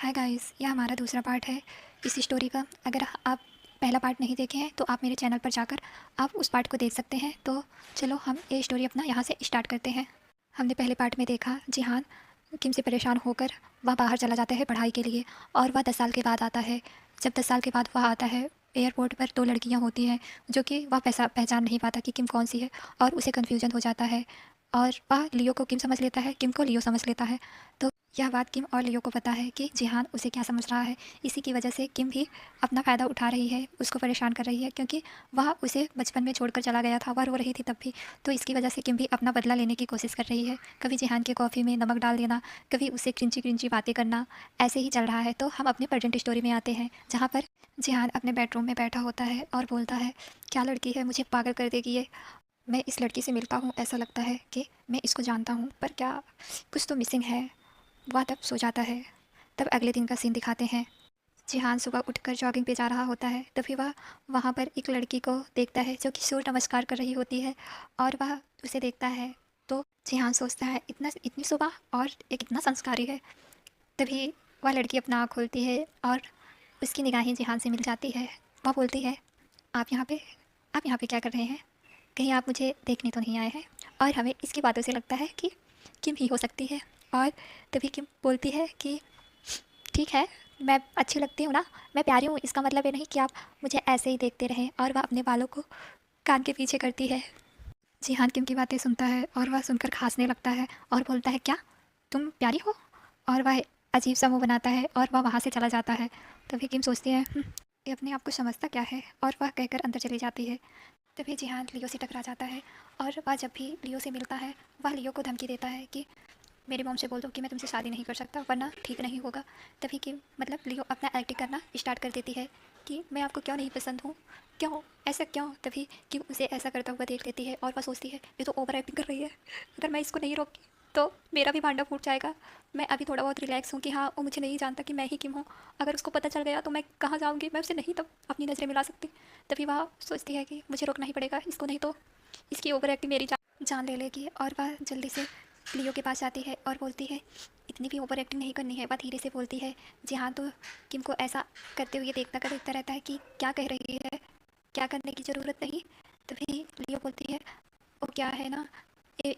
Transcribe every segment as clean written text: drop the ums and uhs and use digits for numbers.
Hi guys, यह हमारा दूसरा पार्ट है इस स्टोरी का। अगर आप पहला पार्ट नहीं देखे हैं तो आप मेरे चैनल पर जाकर आप उस पार्ट को देख सकते हैं। तो चलो हम ये स्टोरी अपना यहाँ से स्टार्ट करते हैं। हमने पहले पार्ट में देखा जिहान किम से परेशान होकर वह बाहर चला जाता है पढ़ाई के लिए, और वह 10 साल के बाद आता है। जब 10 साल के बाद वह आता है, एयरपोर्ट पर 2 लड़कियाँ होती हैं जो कि वह पहचान नहीं पाता कि किम कौन सी है, और उसे कन्फ्यूजन हो जाता है। और वह लियो को किम समझ लेता है, किम को लियो समझ लेता है। तो यह बात किम और लियो को पता है कि जिहान उसे क्या समझ रहा है। इसी की वजह से किम भी अपना फ़ायदा उठा रही है, उसको परेशान कर रही है, क्योंकि वह उसे बचपन में छोड़कर चला गया था, वह रो रही थी तब भी। तो इसकी वजह से किम भी अपना बदला लेने की कोशिश कर रही है। कभी जिहान के कॉफ़ी में नमक डाल देना, कभी उसे क्रिंची क्रिंची बातें करना, ऐसे ही चल रहा है। तो हम अपने प्रेजेंट स्टोरी में आते हैं, जहाँ पर जिहान अपने बेडरूम में बैठा होता है और बोलता है, क्या लड़की है, मुझे पागल कर देगी ये। मैं इस लड़की से मिलता हूँ, ऐसा लगता है कि मैं इसको जानता हूँ, पर क्या कुछ तो मिसिंग है। वह तब सो जाता है। तब अगले दिन का सीन दिखाते हैं। जिहान सुबह उठकर जॉगिंग पे जा रहा होता है, तभी वह वहाँ पर एक लड़की को देखता है जो कि सूर्य नमस्कार कर रही होती है, और वह उसे देखता है। तो जिहान सोचता है, इतनी सुबह और एक इतना संस्कारी है। तभी वह लड़की अपना आँख खोलती है और उसकी निगाहें जिहान से मिल जाती है। वह बोलती है, आप यहाँ पे आप यहाँ पे क्या कर रहे हैं? कहीं आप मुझे देखने तो नहीं आए हैं? और हमें इसकी बातों से लगता है कि किम ही हो सकती है। और तभी किम बोलती है कि ठीक है, मैं अच्छी लगती हूँ ना, मैं प्यारी हूँ, इसका मतलब ये नहीं कि आप मुझे ऐसे ही देखते रहें। और वह अपने बालों को कान के पीछे करती है। जिहान किम की बातें सुनता है और वह सुनकर खांसने लगता है और बोलता है, क्या तुम प्यारी हो? और वह अजीब सा मुँह बनाता है और वह वहाँ से चला जाता है। तभी किम सोचती है, ये अपने आप को समझता क्या है, और वह कहकर अंदर चली जाती है। तभी जिहान लियो से टकरा जाता है, और वह जब भी लियो से मिलता है, वह लियो को धमकी देता है कि मेरी मॉम से बोल दो कि मैं तुमसे शादी नहीं कर सकता, वरना ठीक नहीं होगा। तभी कि मतलब लियो अपना एक्टिंग करना स्टार्ट कर देती है कि मैं आपको क्यों नहीं पसंद हूँ, क्यों ऐसा क्यों। तभी कि उसे ऐसा करता हुआ देख लेती है और वह सोचती है, ये तो ओवर एक्टिंग कर रही है, अगर मैं इसको नहीं रोकी तो मेरा भी भांडा फूट जाएगा। मैं अभी थोड़ा बहुत रिलैक्स हूँ कि हाँ, वो मुझे नहीं जानता कि मैं ही किम हूँ। अगर उसको पता चल गया तो मैं कहाँ जाऊँगी, मैं उसे नहीं तब अपनी नज़रें मिला सकती। तभी वह सोचती है कि मुझे रोकना ही पड़ेगा इसको, नहीं तो इसकी ओवर एक्टिंग मेरी जान ले लेगी। और वह जल्दी से लियो के पास जाती है और बोलती है, इतनी भी ओवर एक्टिंग नहीं करनी है। वह धीरे से बोलती है। जी हाँ, तो किम को ऐसा करते हुए देखता रहता है कि क्या कह रही है, क्या करने की ज़रूरत नहीं। तभी लियो बोलती है, वो क्या है ना,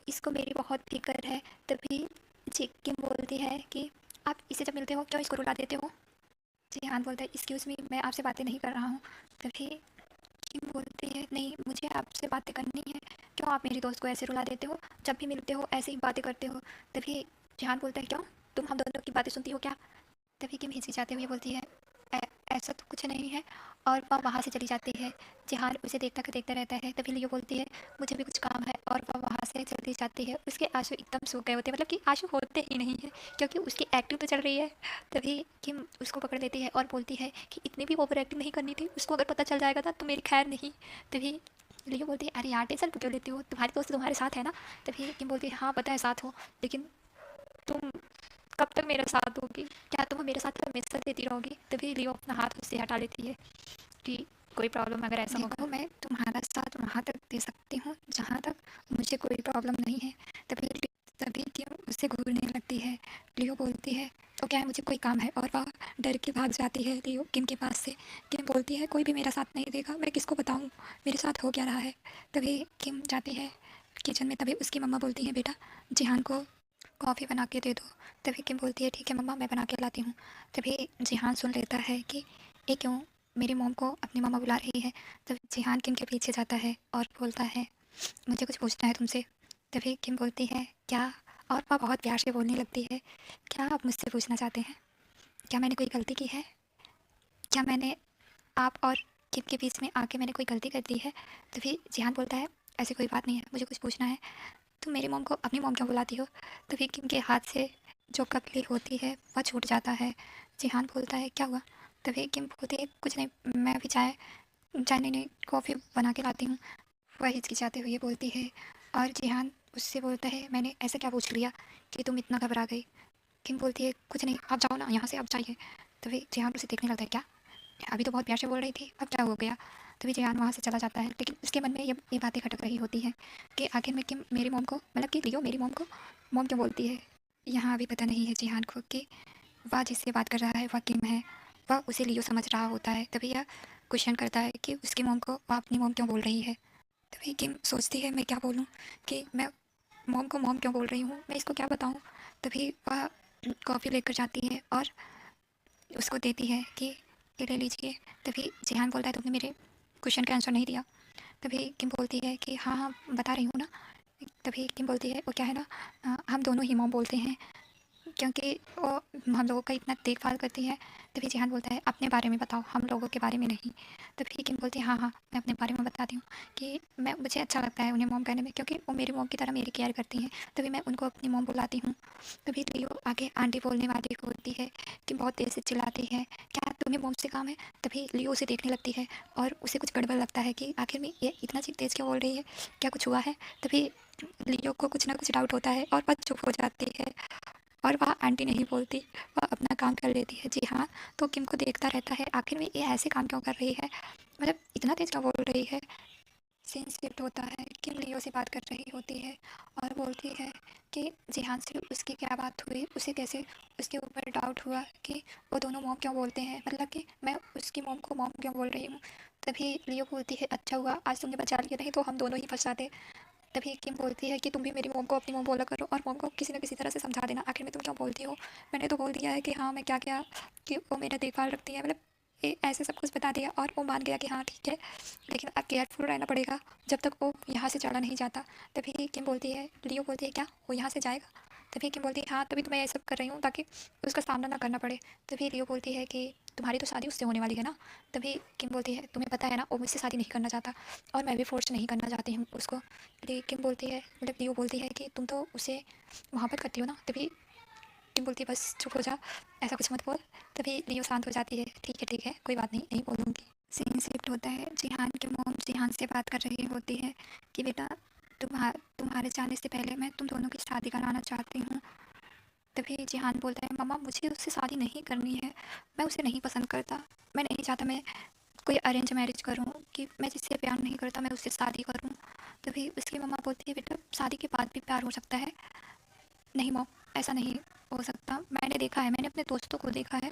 इसको मेरी बहुत फिक्र है। तभी जी किम बोलती है कि आप इसे जब मिलते हो क्यों इसको रुला देते हो? जी हाँ बोलता है, एक्सक्यूज़ मी, मैं आपसे बातें नहीं कर रहा हूँ। तभी किम बोलती है, नहीं मुझे आपसे बातें करनी है, क्यों आप मेरी दोस्त को ऐसे रुला देते हो, जब भी मिलते हो ऐसे ही बातें करते हो। तभी जिहान बोलता है, क्यों तुम हम दोनों की बातें सुनती हो क्या? तभी किम हिचकिचाते हुए बोलती है, ऐसा तो कुछ नहीं है। और वह वहाँ से चली जाती है। जिहान उसे देखता रहता है। तभी लियो बोलती है, मुझे भी कुछ काम है, और वह वहाँ से चलती जाती है। उसके आंसू एकदम सूख गए होते हैं, मतलब कि आंसू होते ही नहीं है, क्योंकि उसकी एक्टिंग तो चल रही है। तभी किम उसको पकड़ लेती है और बोलती है कि इतनी भी ओवर एक्टिंग नहीं करनी थी, उसको अगर पता चल जाएगा था तो मेरी खैर नहीं। तभी लियो बोलती है, अरे यार टेंशन क्यों लेती हो, तुम्हारी दोस्त तुम्हारे साथ है ना। तभी किम बोलती है, हाँ पता है साथ हो, लेकिन तुम कब तक मेरे साथ दोगी, क्या तुम मेरे साथ हमेशा देती रहोगी? तभी लियो अपना हाथ उससे हटा लेती है कि कोई प्रॉब्लम अगर ऐसा होगा, देखो मैं तुम्हारा साथ वहाँ तक दे सकती हूँ जहाँ तक मुझे कोई प्रॉब्लम नहीं है। तभी तभी क्यों उससे घूरने लगती है। लियो बोलती है, तो क्या है, मुझे कोई काम है, और वह डर के भाग जाती है लियो किम के पास से। किम बोलती है, कोई भी मेरा साथ नहीं देगा, मैं किसको बताऊँ मेरे साथ हो क्या रहा है। तभी किम जाती है किचन में। तभी उसकी मम्मा बोलती है, बेटा जिहान को कॉफ़ी बना के दे दो। तभी किम बोलती है, ठीक है मम्मा, मैं बना के लाती हूँ। तभी जिहान सुन लेता है कि ये क्यों मेरी मॉम को अपनी मम्मा बुला रही है। तभी जिहान किम के पीछे जाता है और बोलता है, मुझे कुछ पूछना है तुमसे। तभी किम बोलती है, क्या? और वह बहुत प्यार से बोलने लगती है, क्या आप मुझसे पूछना चाहते हैं? क्या मैंने कोई गलती की है? क्या मैंने आप और किम के बीच में आके मैंने कोई गलती कर दी है? तभी जिहान बोलता है, ऐसी कोई बात नहीं है, मुझे कुछ पूछना है, तुम मेरी मॉम को अपनी मॉम क्यों बुलाती हो? तभी किम के हाथ से जो कपली होती है वह छूट जाता है। जिहान बोलता है, क्या हुआ? तभी किम बोलती है, कुछ नहीं, मैं अभी चाय चाय नहीं नहीं कॉफ़ी बना के लाती हूँ। वह हिचकिचाते हुए बोलती है। और जिहान उससे बोलता है, मैंने ऐसा क्या पूछ लिया कि तुम इतना घबरा गई? किम बोलती है, कुछ नहीं, आप जाओ ना यहाँ से, आप जाइए। तभी जिहान उसे देखने लगता है, क्या अभी तो बहुत प्यार से बोल रही थी, अब क्या हो गया? तभी जियान वहाँ से चला जाता है, लेकिन उसके मन में ये बातें खटक रही होती हैं कि आखिर में किम मेरी मॉम को, मतलब कि लियो मेरी मॉम को मॉम क्यों बोलती है। यहाँ अभी पता नहीं है जिहान को कि वह जिससे बात कर रहा है वह किम है। वह उसे लियो समझ रहा होता है। तभी यह क्वेश्चन करता है कि उसकी मॉम को वह अपनी मॉम क्यों बोल रही है। तभी किम सोचती है मैं क्या बोलूँ, कि मैं मॉम को मॉम क्यों बोल रही हूँ, मैं इसको क्या बताऊँ। तभी वह कॉफ़ी लेकर जाती है और उसको देती है कि ये ले लीजिए। तभी जिहान बोलता है तुमने मेरे क्वेश्चन का आंसर नहीं दिया। तभी किम बोलती है कि हाँ हाँ बता रही हूँ ना। तभी किम बोलती है वो क्या है ना, हम दोनों ही मॉम बोलते हैं, क्योंकि वो हम लोगों का इतना देखभाल करती है। तभी जिहान बोलता है अपने बारे में बताओ, हम लोगों के बारे में नहीं। तभी किम बोलती है हाँ हाँ मैं अपने बारे में बताती हूँ, कि मैं मुझे अच्छा लगता है उन्हें मॉम कहने में, क्योंकि वो मेरी मॉम की तरह मेरी केयर करती हैं। तभी मैं उनको अपनी मॉम बुलाती हूँ। तभी लियो आगे आंटी बोलने वाली होती है कि बहुत तेज़ से चिल्लाती है, क्या तुम्हें मॉम से काम है। तभी लियो उसे देखने लगती है और उसे कुछ गड़बड़ लगता है कि आखिर में ये इतना तेज़ क्यों बोल रही है, क्या कुछ हुआ है। तभी लियो को कुछ ना कुछ डाउट होता है और वह चुप हो जाती है और वह आंटी नहीं बोलती, वह अपना काम कर लेती है। जी हाँ, तो किम को देखता रहता है आखिर में ये ऐसे काम क्यों कर रही है, मतलब इतना तेज़ क्यों बोल रही है। सीन शिफ्ट होता है, किम लियो से बात कर रही होती है और बोलती है कि जिहान से उसकी क्या बात हुई, उसे कैसे उसके ऊपर डाउट हुआ कि वो दोनों मॉम क्यों बोलते हैं, मतलब कि मैं उसकी मॉम को मॉम क्यों बोल रही हूँ। तभी लियो बोलती है अच्छा हुआ आज तुमने बचा लिया, नहीं तो हम दोनों ही फंसाते। तभी किम बोलती है कि तुम भी मेरी मॉम को अपनी मॉम बोला करो और मॉम को किसी न किसी तरह से समझा देना, आखिर में तुम क्यों बोलती हो। मैंने तो बोल दिया है कि हाँ मैं क्या क्या, कि वो मेरा देखभाल रखती है, मतलब ऐसे सब कुछ बता दिया और वो मान गया कि हाँ ठीक है, लेकिन अब केयरफुल रहना पड़ेगा जब तक वो यहाँ से चला नहीं जाता। तभी किम बोलती है, लियो बोलती है क्या वो यहाँ से जाएगा। तभी किम बोलती है हाँ तभी तो मैं ये सब कर रही हूँ ताकि उसका सामना ना करना पड़े। तभी लियो बोलती है कि तुम्हारी तो शादी उससे होने वाली है ना। तभी किम बोलती है तुम्हें पता है ना वो मुझसे शादी नहीं करना चाहता और मैं भी फोर्स नहीं करना चाहती हूँ उसको। किम बोलती है, मतलब लियो बोलती है कि तुम तो उसे वहाँ पर करती हो ना। तभी किम बोलती है बस चुप हो जा, ऐसा कुछ मत बोल। तभी लियो शांत हो जाती है, ठीक है कोई बात नहीं, नहीं बोलूँगी। सीन शिफ्ट होता है, जिहान की मॉम जिहान से बात कर रही होती है कि बेटा तुम्हारे जाने से पहले मैं तुम दोनों की शादी कराना चाहती हूँ। तभी जिहान बोलता है मम्मा मुझे उससे शादी नहीं करनी है, मैं उसे नहीं पसंद करता, मैं नहीं चाहता मैं कोई अरेंज मैरिज करूँ, कि मैं जिससे प्यार नहीं करता मैं उससे शादी करूँ। तभी उसकी मम्मा बोलती है बेटा शादी के बाद भी प्यार हो सकता है। नहीं मॉम ऐसा नहीं हो सकता, मैंने देखा है, मैंने अपने दोस्तों को देखा है,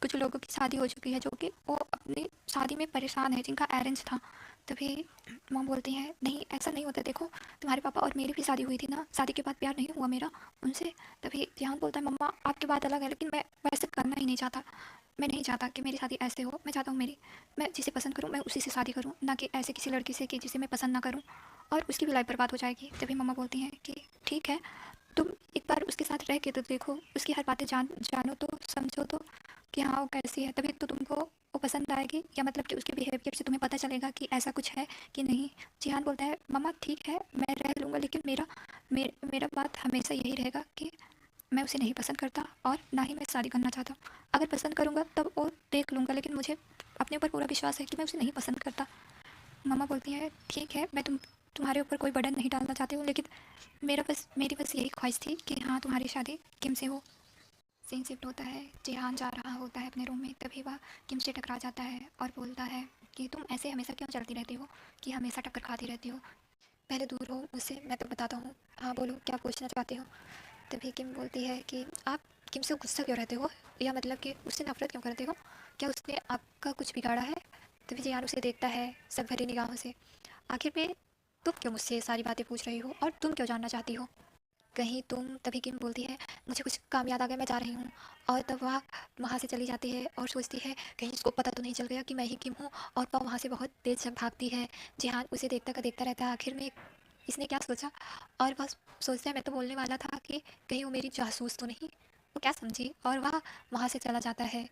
कुछ लोगों की शादी हो चुकी है जो कि वो अपनी शादी में परेशान है, जिनका अरेंज था। तभी मॉम बोलती हैं नहीं ऐसा नहीं होता, देखो तुम्हारे पापा और मेरी भी शादी हुई थी ना, शादी के बाद प्यार नहीं हुआ मेरा उनसे। तभी जिहान बोलता है मम्मा आपकी बात अलग है, लेकिन मैं वैसे करना ही नहीं चाहता, मैं नहीं चाहता कि मेरी शादी ऐसे हो, मैं चाहता हूँ मैं जिसे पसंद करूँ मैं उसी से शादी करूँ, ना कि ऐसे किसी लड़की से कि जिसे मैं पसंद ना करूँ और उसकी भी लाइफ बर्बाद हो जाएगी। तभी मम्मा बोलती हैं कि ठीक है तुम एक बार उसके साथ रह के तो देखो, उसकी हर बातें जानो तो समझो तो कि हाँ वो कैसी है, तभी तो तुमको वो पसंद आएगी, या मतलब कि उसके बिहेवियर से तुम्हें पता चलेगा कि ऐसा कुछ है कि नहीं। जिहान बोलता है मम्मा ठीक है मैं रह लूँगा, लेकिन मेरा बात हमेशा यही रहेगा कि मैं उसे नहीं पसंद करता और ना ही मैं शादी करना चाहता हूँ। अगर पसंद करूँगा तब वो देख लूँगा, लेकिन मुझे अपने ऊपर पूरा विश्वास है कि मैं उसे नहीं पसंद करता। मम्मा बोलती है ठीक है मैं तुम्हारे ऊपर कोई बर्डन नहीं डालना चाहती हूँ, लेकिन मेरी बस यही ख्वाहिश थी कि हाँ तुम्हारी शादी किम से हो। सीन शिफ्ट होता है, जिहान जा रहा होता है अपने रूम में, तभी वह किम से टकरा जाता है और बोलता है कि तुम ऐसे हमेशा क्यों चलती रहती हो, कि हमेशा टक्कर खाती रहती हो, पहले दूर हो मुझसे, मैं तो बताता हूँ। हाँ बोलो क्या पूछना चाहते हो। तभी किम बोलती है कि आप किम से गुस्सा क्यों रहते हो, या मतलब कि उससे नफरत क्यों करते हो, क्या उसने आपका कुछ बिगाड़ा है। तभी जियान उसे देखता है सब भरी निगाहों से, आखिर में तुम क्यों मुझसे ये सारी बातें पूछ रही हो और तुम क्यों जानना चाहती हो, कहीं तुम। तभी किम बोलती है मुझे कुछ काम याद आ गया मैं जा रही हूँ, और तब वह वहाँ से चली जाती है और सोचती है कहीं इसको पता तो नहीं चल गया कि मैं ही किम हूँ, और वह वहाँ से बहुत तेज से भागती है। जिहान उसे देखता का देखता रहता है, आखिर में इसने क्या सोचा, और वह सोचता है मैं तो बोलने वाला था कि कहीं वो मेरी जासूस तो नहीं, वो क्या समझी, और वह वहाँ से चला जाता है।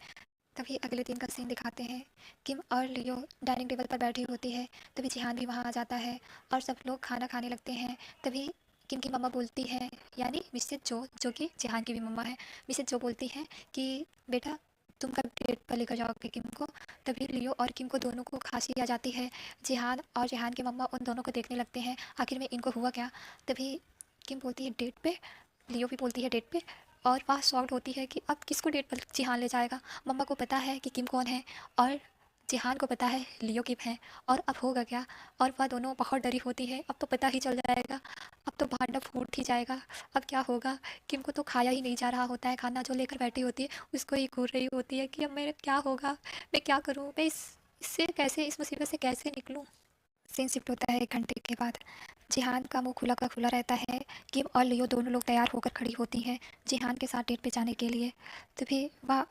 तभी अगले दिन का सीन दिखाते हैं, किम और लियो डाइनिंग टेबल पर बैठी होती है। तभी जिहान भी वहाँ आ जाता है और सब लोग खाना खाने लगते हैं। तभी किम की मम्मा बोलती है, यानी मिसेज जो जो कि जिहान की भी मम्मा है, मिसेज जो बोलती हैं कि बेटा तुम कब डेट पर लेकर जाओगे किम को। तभी लियो और किम को दोनों को खांसी आ जाती है। जिहान और जिहान की मम्मा उन दोनों को देखने लगते हैं, आखिर में इनको हुआ क्या। तभी किम बोलती है डेट पे, लियो भी बोलती है डेट पे, और वह शॉक्ड होती है कि अब किसको डेट पर जिहान ले जाएगा। मम्मा को पता है कि किम कौन है, और जिहान को पता है लियो किम है और अब होगा क्या। और वह दोनों बहुत डरी होती है, अब तो पता ही चल जाएगा, अब तो भांडा फूट ही जाएगा, अब क्या होगा। किम को तो खाया ही नहीं जा रहा होता है खाना, जो लेकर बैठी होती है उसको ही घूर रही होती है कि अब मेरा क्या होगा, मैं क्या करूँ, मैं इससे कैसे, इस मुसीबत से कैसे निकलूँ। सीन शिफ्ट होता है 1 घंटे के बाद। जिहान का मुंह खुला का खुला रहता है। किम और लियो दोनों लोग तैयार होकर खड़ी होती हैं जिहान के साथ डेट पे जाने के लिए। तभी वह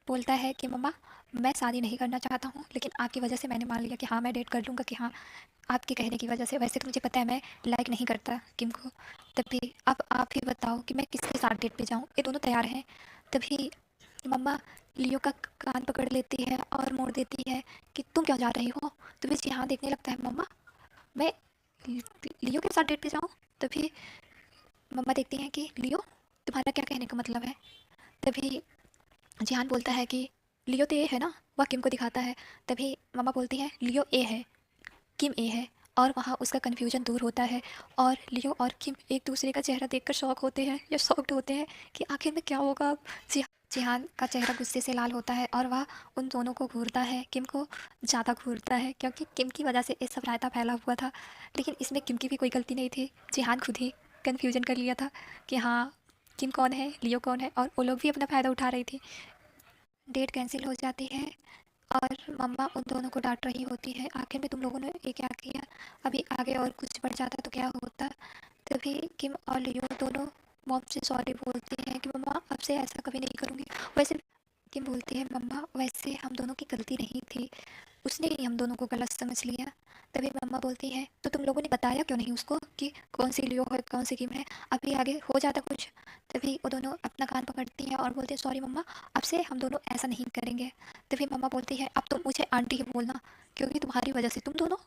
बोलता है कि मम्मा, मैं शादी नहीं करना चाहता हूँ, लेकिन आपकी वजह से मैंने मान लिया कि हाँ मैं डेट कर लूँगा, कि हाँ आपके कहने की वजह से। वैसे तो मुझे पता है मैं लाइक नहीं करता किम को। तभी अब आप ही बताओ कि मैं किसके साथ डेट पे जाऊँ, ये दोनों तैयार हैं। तभी मम्मा लियो का कान पकड़ लेती है और मोड़ देती है कि तुम क्यों जा रही हो। तभी जिहान देखने लगता है, मम्मा मैं लियो के साथ डेट पे जाऊँ। तभी मम्मा देखती हैं कि लियो, तुम्हारा क्या कहने का मतलब है। तभी जिहान बोलता है कि लियो तो ए है ना, वह किम को दिखाता है। तभी मम्मा बोलती है लियो ए है, किम ए है। और वहाँ उसका कन्फ्यूजन दूर होता है और लियो और किम एक दूसरे का चेहरा देखकर शॉक होते हैं या शॉक्ड होते हैं कि आखिर में क्या होगा अब। जिहान का चेहरा गुस्से से लाल होता है और वह उन दोनों को घूरता है, किम को ज़्यादा घूरता है क्योंकि किम की वजह से ये सब रायता फैला हुआ था। लेकिन इसमें किम की भी कोई गलती नहीं थी, जिहान खुद ही कन्फ्यूजन कर लिया था कि हाँ किम कौन है, लियो कौन है, और वो लोग भी अपना फ़ायदा उठा रही थी। डेट कैंसिल हो जाती है और मम्मा उन दोनों को डांट रही होती है, आखिर में तुम लोगों ने ये क्या किया, अभी आगे और कुछ बढ़ जाता तो क्या होता। तभी किम और लियो दोनों मॉम से सॉरी बोलती हैं कि मम्मा अब से ऐसा कभी नहीं करूँगी। वैसे किम बोलती है, मम्मा वैसे हम दोनों की गलती नहीं थी, उसने ही हम दोनों को गलत समझ लिया। तभी मम्मा बोलती है, तो तुम लोगों ने बताया क्यों नहीं उसको कि कौन सी लियो है कौन सी किम है, अभी आगे हो जाता कुछ। तभी वो दोनों अपना कान पकड़ती हैं और बोलती है, सॉरी मम्मा, अब से हम दोनों ऐसा नहीं करेंगे। तभी मम्मा बोलती है, अब तुम मुझे आंटी ही बोलना, क्योंकि तुम्हारी वजह से तुम दोनों।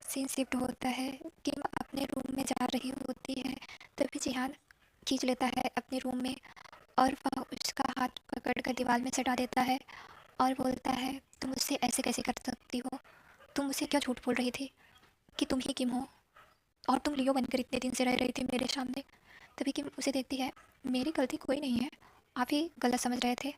सीन शिफ्ट होता है, किम अपने रूम में जा रही होती है। तभी जिहान खींच लेता है अपने रूम में और वह उसका हाथ पकड़ कर दीवार में सटा देता है और बोलता है, तुम मुझसे ऐसे कैसे कर सकती हो, तुम मुझसे क्या झूठ बोल रही थी कि तुम ही किम हो, और तुम लियो बनकर इतने दिन से रह रही थी मेरे सामने। तभी किम उसे देखती है, मेरी गलती कोई नहीं है, आप ही गलत समझ रहे थे।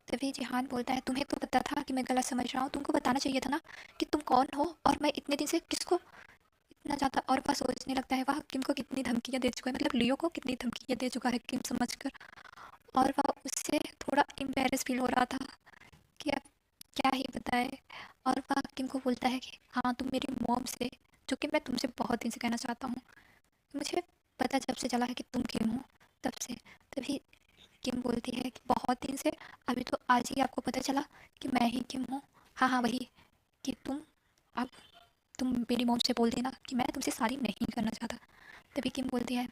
तभी जिहान बोलता है, तुम्हें तो पता था कि मैं गलत समझ रहा हूँ, तुमको बताना चाहिए था ना कि तुम कौन हो और मैं इतने दिन से किसको इतना ज़्यादा। और वह सोचने लगता है, वह किम को कितनी धमकियाँ दे चुका है, मतलब लियो को कितनी धमकियाँ दे चुका है किम समझकर। और वह उससे थोड़ा एम्बेरस फील हो रहा था कि अब क्या ही बताए। और वह किम को बोलता है कि हाँ तुम मेरी मॉम से, जो कि मैं तुमसे बहुत दिन से कहना चाहता हूँ, मुझे पता जब से चला है कि तुम किम हो तब से। तभी किम बोलती है कि बहुत दिन से, अभी तो आज ही आपको पता चला कि मैं ही किम हूँ। हाँ हाँ वही, कि अब तुम मेरी मॉम से बोल देना कि मैं तुमसे शादी नहीं करना चाहता। तभी किम बोलती है,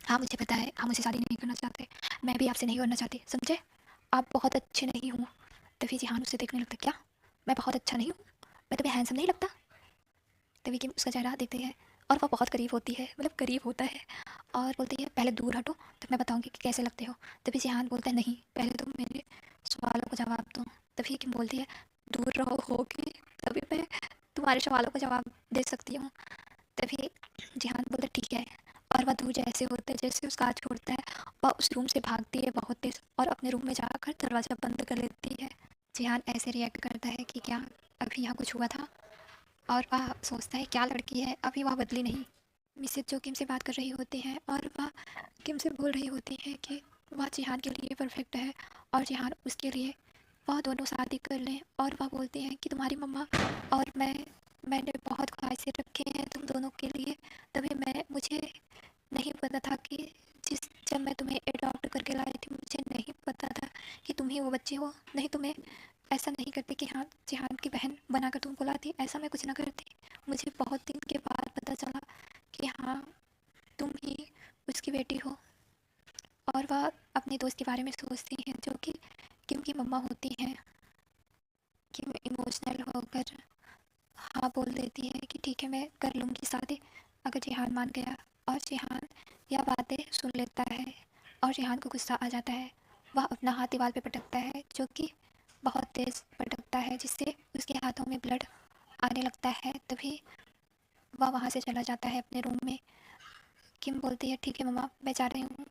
हाँ मुझे पता है आप मुझसे शादी नहीं करना चाहते, मैं भी आपसे नहीं करना चाहती, समझे, आप बहुत अच्छे नहीं हूँ। तभी जिहान उसे देखने लगता, क्या मैं बहुत अच्छा नहीं हूँ, मैं तुम्हें हैंडसम नहीं लगता। तभी कि उसका चेहरा देखते हैं और वह बहुत करीब होती है, मतलब करीब होता है और बोलती है, पहले दूर हटो तब मैं बताऊंगी कि कैसे लगते हो। तभी जिहान बोलता है, नहीं पहले तुम मेरे सवालों का जवाब दो। तभी किम बोलती है, दूर रहो होगी तभी मैं तुम्हारे सवालों का जवाब दे सकती हूँ। तभी जिहान बोलता है, ठीक है। और वह दूर जैसे होता है, जैसे उसका हाथ छोड़ता है, वह उस रूम से भागती है बहुत तेज और अपने रूम में जाकर दरवाज़ा बंद कर लेती है। जिहान ऐसे रिएक्ट करता है कि क्या अभी यहाँ कुछ हुआ था, और वह सोचता है क्या लड़की है, अभी वह बदली नहीं। मिसेज जो किम से बात कर रही होती है और वह किम से बोल रही होती है कि वह जिहान के लिए परफेक्ट है और जिहान उसके लिए, वह दोनों शादी कर लें। और वह बोलती हैं कि तुम्हारी मम्मा और मैंने बहुत ख्वाहिशें रखी हैं तुम दोनों के लिए, तभी मुझे नहीं पता था कि जिस जब मैं तुम्हें अडॉप्ट करके लाई थी, मुझे नहीं पता था कि तुम ही वो बच्चे हो, नहीं तुम्हें ऐसा नहीं करती कि हाँ जिहान की बहन बनाकर तुमको लाती, ऐसा मैं कुछ ना करती। मुझे बहुत दिन के बाद पता चला कि हाँ तुम ही उसकी बेटी हो। और वह अपने दोस्त के बारे में सोचती हैं जो कि किम की मम्मा होती हैं। किम इमोशनल होकर हाँ बोल देती है कि ठीक है मैं कर लूँगी शादी, अगर जिहान मान गया। और जिहान यह बातें सुन लेता है और जिहान को गुस्सा आ जाता है। वह अपना हाथ दीवार पे पटकता है, जो कि बहुत तेज़ पटकता है जिससे उसके हाथों में ब्लड आने लगता है। तभी वह वहाँ से चला जाता है अपने रूम में। किम बोलती है, ठीक है मम्मा मैं जा रही हूँ।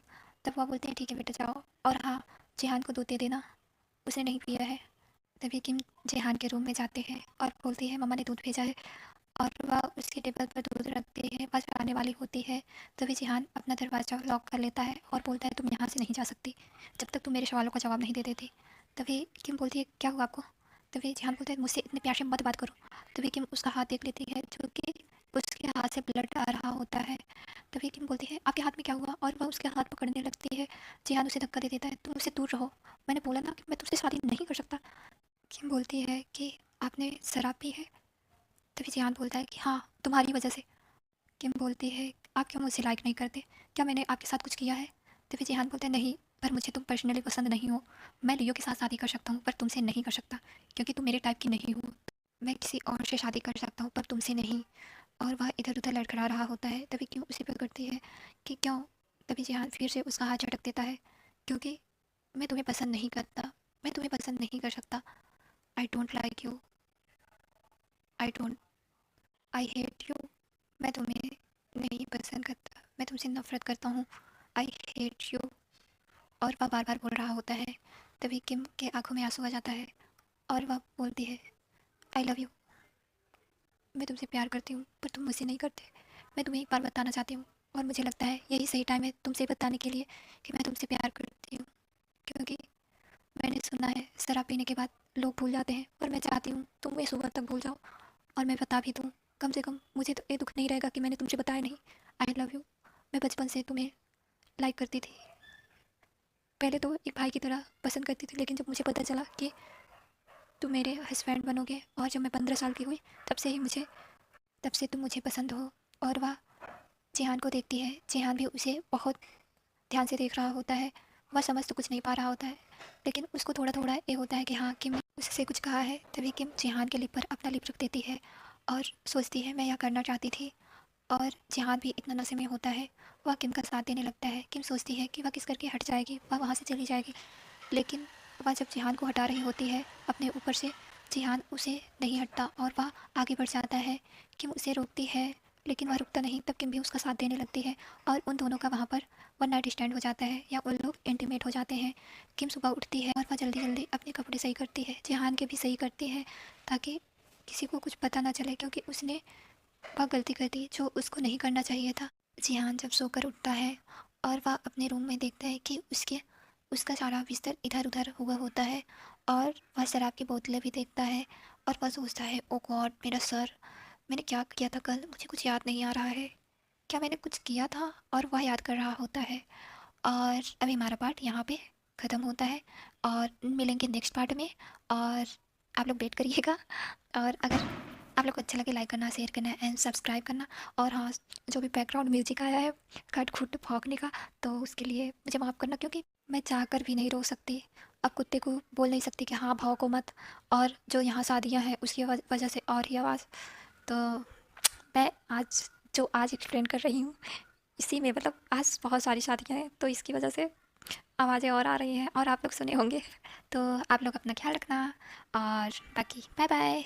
तब वह बोलती है, ठीक है बेटा जाओ, और हाँ जिहान को दूध दे देना, उसने नहीं पिया है। तभी किम जेहान के रूम में जाते हैं और बोलती है मम्मा ने दूध भेजा है, और वह उसके टेबल पर दूध रखती है, बस आने वाली होती है। तभी जिहान अपना दरवाज़ा लॉक कर लेता है और बोलता है तुम यहाँ से नहीं जा सकती जब तक तुम मेरे सवालों का जवाब नहीं दे देती। तभी किम बोलती है क्या हुआ आपको। तभी जिहान बोलता है मुझसे इतने प्यार से मत बात करो। तभी किम उसका हाथ देख लेती है जो कि उसके हाथ से ब्लड आ रहा होता है। तभी किम बोलती है आपके हाथ में क्या हुआ, और वह उसके हाथ पकड़ने लगती है। जिहान उसे धक्का दे देता है, तुम मुझसे दूर रहो, मैंने बोला ना कि मैं तुमसे शादी नहीं कर सकता। किम बोलती है कि आपने शराब पी है। तभी जिहान बोलता है कि हाँ तुम्हारी वजह से। किम बोलती है आप क्यों मुझे लाइक नहीं करते, क्या मैंने आपके साथ कुछ किया है। तभी जिहान बोलते हैं नहीं, पर मुझे तुम पर्सनली पसंद नहीं हो। मैं लियो के साथ शादी कर सकता हूँ पर तुमसे नहीं कर सकता, क्योंकि तुम मेरे टाइप की नहीं हो। मैं किसी और से शादी कर सकता हूँ पर तुमसे नहीं। और वह इधर उधर लड़खड़ा रहा होता है। तभी क्यों उसे पकड़ती है कि क्यों। तभी जिहान फिर से उसका हाथ झटक देता है, क्योंकि मैं तुम्हें पसंद नहीं करता, मैं तुम्हें पसंद नहीं कर सकता। I don't like you, I don't, I hate you. मैं तुम्हें नहीं पसंद करता, मैं तुमसे नफरत करता हूँ, आई हेट यू। और वह बार बार बोल रहा होता है। तभी किम के आंखों में आंसू आ जाता है और वह बोलती है आई लव यू, मैं तुमसे प्यार करती हूँ पर तुम मुझसे नहीं करते। मैं तुम्हें एक बार बताना चाहती हूँ, और मुझे लगता है यही सही टाइम है तुमसे बताने के लिए कि मैं तुमसे प्यार करती हूँ। क्योंकि मैंने सुना है शराब पीने के बाद लोग भूल जाते हैं, पर मैं चाहती हूँ तुम ये सुबह तक भूल जाओ, और मैं बता भी दूँ। कम से कम मुझे तो ये दुख नहीं रहेगा कि मैंने तुमसे बताया नहीं। आई लव यू, मैं बचपन से तुम्हें लाइक करती थी, पहले तो एक भाई की तरह पसंद करती थी, लेकिन जब मुझे पता चला कि तुम मेरे हस्बैंड बनोगे, और जब मैं 15 साल की हुई तब से तुम मुझे पसंद हो। और वह जिहान को देखती है, जिहान भी उसे बहुत ध्यान से देख रहा होता है। वह समझ तो कुछ नहीं पा रहा होता है, लेकिन उसको थोड़ा थोड़ा ये होता है कि हाँ किम ने उससे कुछ कहा है। तभी किम जिहान के लिप पर अपना लिप रख देती है और सोचती है मैं यह करना चाहती थी। और जिहान भी इतना नशे में होता है, वह किम का साथ देने लगता है। किम सोचती है कि वह किस करके हट जाएगी, वह वहाँ से चली जाएगी, लेकिन वह जब जिहान को हटा रही होती है अपने ऊपर से, जिहान उसे नहीं हटता और वह आगे बढ़ जाता है। किम उसे रोकती है, लेकिन वह रुकता नहीं। तब किम भी उसका साथ देने लगती है और उन दोनों का वहाँ पर वन नाइट स्टैंड हो जाता है, या उन लोग इंटीमेट हो जाते हैं। किम सुबह उठती है और वह जल्दी जल्दी अपने कपड़े सही करती है, जिहान के भी सही करती है, ताकि किसी को कुछ पता ना चले, क्योंकि उसने वह गलती कर दी जो उसको नहीं करना चाहिए था। जिहान जब सोकर उठता है और वह अपने रूम में देखता है कि उसका सारा बिस्तर इधर उधर हुआ होता है, और वह शराब की बोतलें भी देखता है। और वह सोचता है ओ गॉड मेरा सर, मैंने क्या किया था कल, मुझे कुछ याद नहीं आ रहा है, क्या मैंने कुछ किया था। और वह याद कर रहा होता है। और अभी हमारा पार्ट यहाँ पे ख़त्म होता है, और मिलेंगे नेक्स्ट पार्ट में। और आप लोग वेट करिएगा, और अगर आप लोग को अच्छा लगे लाइक करना, शेयर करना एंड सब्सक्राइब करना। और हाँ, जो भी बैकग्राउंड म्यूजिक आया है खट खुट भौंकने का, तो उसके लिए मुझे माफ़ करना, क्योंकि मैं चाह कर भी नहीं रो सकती। अब कुत्ते को बोल नहीं सकती कि हाँ भौंको मत, और जो यहाँ शादियाँ हैं उसकी वजह से और ही आवाज़। तो मैं आज एक्सप्लेन कर रही हूँ, इसी में मतलब आज बहुत सारी शादियाँ हैं, तो इसकी वजह से आवाज़ें और आ रही हैं, और आप लोग सुने होंगे। तो आप लोग अपना ख्याल रखना, और बाकी बाय बाय।